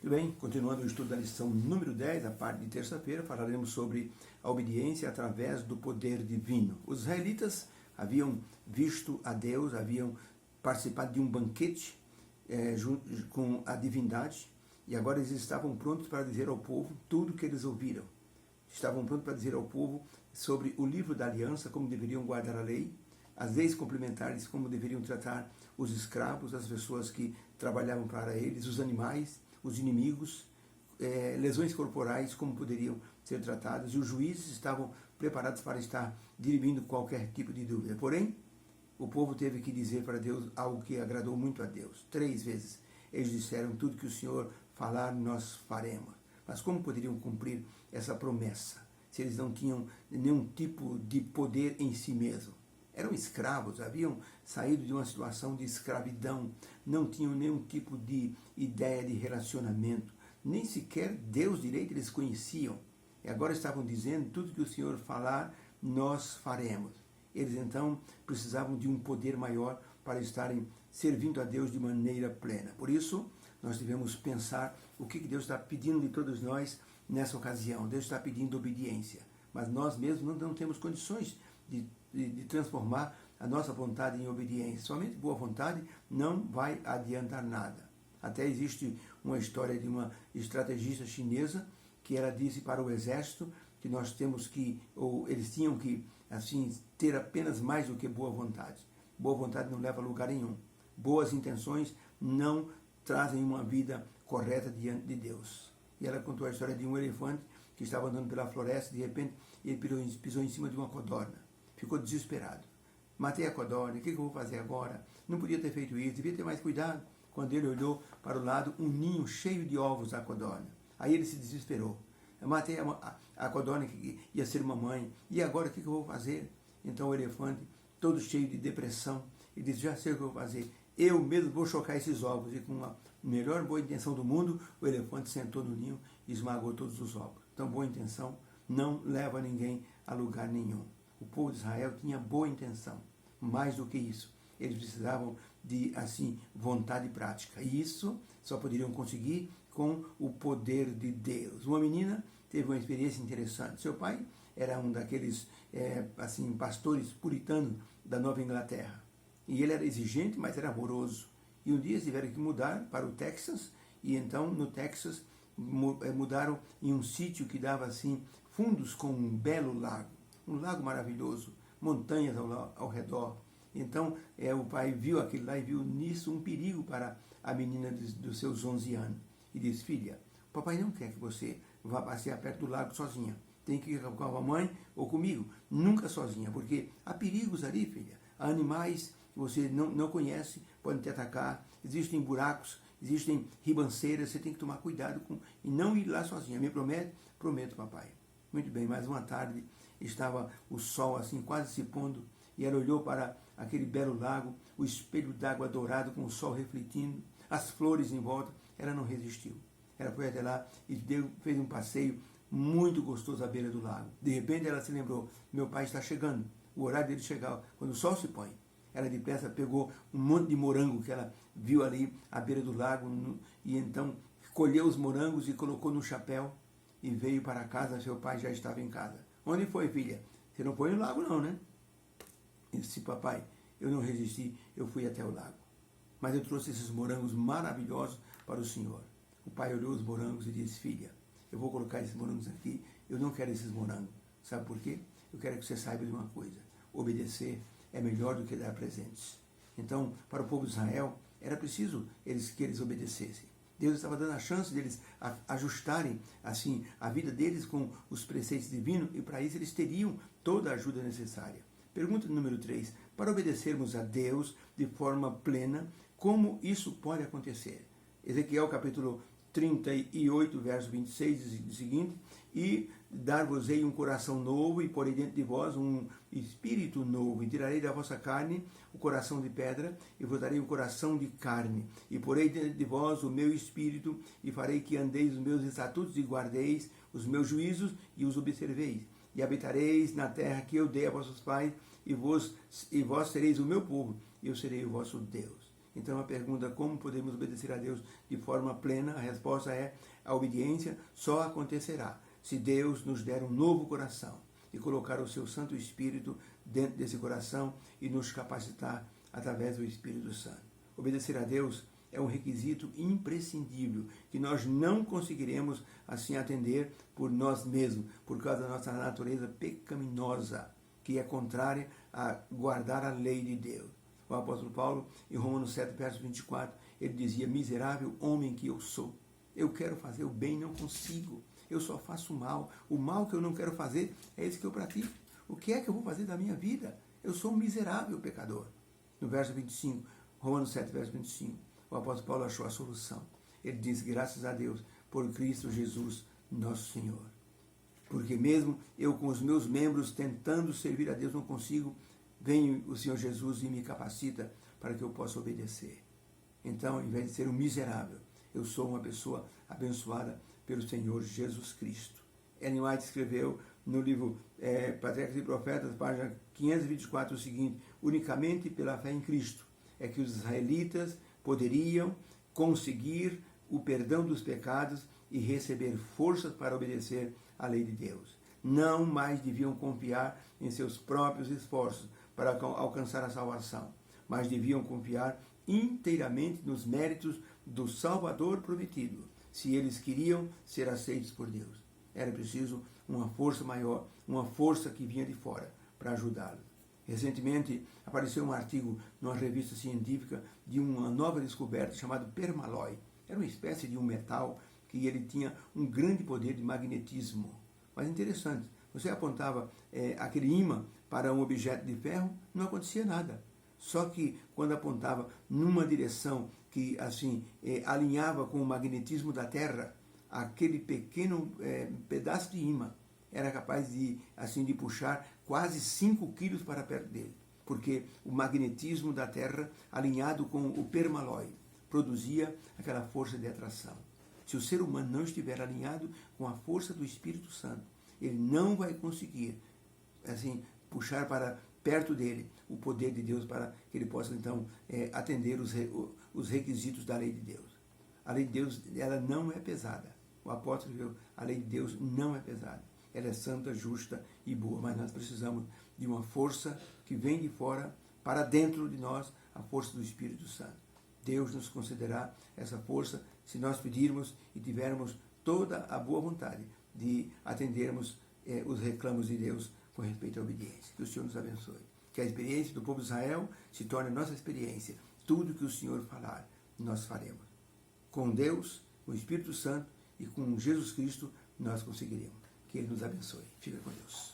Muito bem, continuando o estudo da lição número 10, a parte de terça-feira, falaremos sobre a obediência através do poder divino. Os israelitas haviam visto a Deus, haviam participado de um banquete com a divindade, e agora eles estavam prontos para dizer ao povo tudo o que eles ouviram. Estavam prontos para dizer ao povo sobre o livro da aliança, como deveriam guardar a lei, as leis complementares, como deveriam tratar os escravos, as pessoas que trabalhavam para eles, os animais, os inimigos, lesões corporais, como poderiam ser tratadas, e os juízes estavam preparados para estar dirimindo qualquer tipo de dúvida. Porém, o povo teve que dizer para Deus algo que agradou muito a Deus. 3 vezes eles disseram: tudo que o Senhor falar, nós faremos. Mas como poderiam cumprir essa promessa, se eles não tinham nenhum tipo de poder em si mesmo? Eram escravos, haviam saído de uma situação de escravidão, não tinham nenhum tipo de ideia de relacionamento, nem sequer Deus direito eles conheciam. E agora estavam dizendo: tudo que o Senhor falar, nós faremos. Eles então precisavam de um poder maior para estarem servindo a Deus de maneira plena. Por isso, nós devemos pensar o que Deus está pedindo de todos nós nessa ocasião. Deus está pedindo obediência, mas nós mesmos não temos condições de transformar a nossa vontade em obediência. Somente boa vontade não vai adiantar nada. Até existe uma história de uma estrategista chinesa que ela disse para o exército que nós temos que, ou eles tinham que, assim, ter apenas mais do que boa vontade. Boa vontade não leva a lugar nenhum. Boas intenções não trazem uma vida correta diante de Deus. E ela contou a história de um elefante que estava andando pela floresta, de repente ele pisou em cima de uma codorna. Ficou desesperado. Matei a codorna, o que eu vou fazer agora? Não podia ter feito isso, devia ter mais cuidado. Quando ele olhou para o lado, um ninho cheio de ovos da codorna. Aí ele se desesperou. Eu matei a codorna que ia ser uma mãe. E agora o que eu vou fazer? Então o elefante, todo cheio de depressão, ele disse: já sei o que eu vou fazer. Eu mesmo vou chocar esses ovos. E com a melhor boa intenção do mundo, o elefante sentou no ninho e esmagou todos os ovos. Então boa intenção não leva ninguém a lugar nenhum. O povo de Israel tinha boa intenção. Mais do que isso, eles precisavam de, assim, vontade prática. E isso só poderiam conseguir com o poder de Deus. Uma menina teve uma experiência interessante. Seu pai era um daqueles assim, pastores puritanos da Nova Inglaterra. E ele era exigente, mas era amoroso. E um dia eles tiveram que mudar para o Texas, e então no Texas mudaram em um sítio que dava assim fundos com um belo lago. Um lago maravilhoso, montanhas ao redor. Então o pai viu aquilo lá e viu nisso um perigo para a menina dos seus 11 anos. E disse: filha, o papai não quer que você vá passear perto do lago sozinha. Tem que ir com a mamãe ou comigo, nunca sozinha, porque há perigos ali, filha. Há animais que você não conhece, podem te atacar, existem buracos, existem ribanceiras, você tem que tomar cuidado e não ir lá sozinha. Me promete? Prometo, papai. Muito bem, mais uma tarde estava o sol assim quase se pondo, e ela olhou para aquele belo lago, o espelho d'água dourado com o sol refletindo, as flores em volta. Ela não resistiu. Ela foi até lá e fez um passeio muito gostoso à beira do lago. De repente ela se lembrou: meu pai está chegando, o horário dele chegar, quando o sol se põe. Ela depressa pegou um monte de morango que ela viu ali à beira do lago, e então colheu os morangos e colocou no chapéu e veio para casa. Seu pai já estava em casa. Onde foi, filha? Você não foi no lago não, né? Ele disse: papai, eu não resisti, eu fui até o lago. Mas eu trouxe esses morangos maravilhosos para o senhor. O pai olhou os morangos e disse: filha, eu vou colocar esses morangos aqui, eu não quero esses morangos. Sabe por quê? Eu quero que você saiba de uma coisa: obedecer é melhor do que dar presentes. Então, para o povo de Israel, era preciso que eles obedecessem. Deus estava dando a chance deles ajustarem assim a vida deles com os preceitos divinos, e para isso eles teriam toda a ajuda necessária. Pergunta número 3. Para obedecermos a Deus de forma plena, como isso pode acontecer? Ezequiel capítulo 38, verso 26 diz o seguinte: e dar-vos-ei um coração novo, e porei dentro de vós um espírito novo, e tirarei da vossa carne o coração de pedra, e vos darei um coração de carne, e porei dentro de vós o meu espírito, e farei que andeis os meus estatutos, e guardeis os meus juízos, e os observeis. E habitareis na terra que eu dei a vossos pais, e vós sereis o meu povo, e eu serei o vosso Deus. Então a pergunta, como podemos obedecer a Deus de forma plena? A resposta é, a obediência só acontecerá se Deus nos der um novo coração e colocar o seu Santo Espírito dentro desse coração e nos capacitar através do Espírito Santo. Obedecer a Deus é um requisito imprescindível que nós não conseguiremos assim atender por nós mesmos, por causa da nossa natureza pecaminosa, que é contrária a guardar a lei de Deus. O apóstolo Paulo, em Romanos 7, verso 24, ele dizia, miserável homem que eu sou. Eu quero fazer o bem, não consigo. Eu só faço o mal. O mal que eu não quero fazer é esse que eu pratico. O que é que eu vou fazer da minha vida? Eu sou um miserável pecador. No verso 25, Romanos 7, verso 25, o apóstolo Paulo achou a solução. Ele diz, graças a Deus, por Cristo Jesus, nosso Senhor. Porque mesmo eu com os meus membros tentando servir a Deus não consigo, vem o Senhor Jesus e me capacita para que eu possa obedecer. Então, em vez de ser um miserável, eu sou uma pessoa abençoada pelo Senhor Jesus Cristo. Ellen White escreveu no livro Patriarcas e Profetas, página 524, o seguinte, unicamente pela fé em Cristo é que os israelitas poderiam conseguir o perdão dos pecados e receber forças para obedecer à lei de Deus. Não mais deviam confiar em seus próprios esforços para alcançar a salvação, mas deviam confiar inteiramente nos méritos do Salvador prometido, se eles queriam ser aceitos por Deus. Era preciso uma força maior, uma força que vinha de fora para ajudá-los. Recentemente apareceu um artigo numa revista científica de uma nova descoberta chamada permalloy. Era uma espécie de um metal que ele tinha um grande poder de magnetismo. Mas interessante, você apontava aquele ímã para um objeto de ferro, não acontecia nada. Só que quando apontava numa direção que assim alinhava com o magnetismo da Terra, aquele pequeno pedaço de ímã era capaz de puxar quase 5 quilos para perto dele, porque o magnetismo da Terra, alinhado com o permalloy, produzia aquela força de atração. Se o ser humano não estiver alinhado com a força do Espírito Santo, ele não vai conseguir puxar para perto dele o poder de Deus para que ele possa então atender os requisitos da lei de Deus. A lei de Deus, ela não é pesada. O apóstolo viu, a lei de Deus não é pesada. Ela é santa, justa e boa, mas nós precisamos de uma força que vem de fora para dentro de nós, a força do Espírito Santo. Deus nos concederá essa força se nós pedirmos e tivermos toda a boa vontade de atendermos os reclamos de Deus com respeito à obediência. Que o Senhor nos abençoe. Que a experiência do povo de Israel se torne a nossa experiência. Tudo que o Senhor falar, nós faremos. Com Deus, com o Espírito Santo e com Jesus Cristo, nós conseguiremos. Que Ele nos abençoe. Fica com Deus.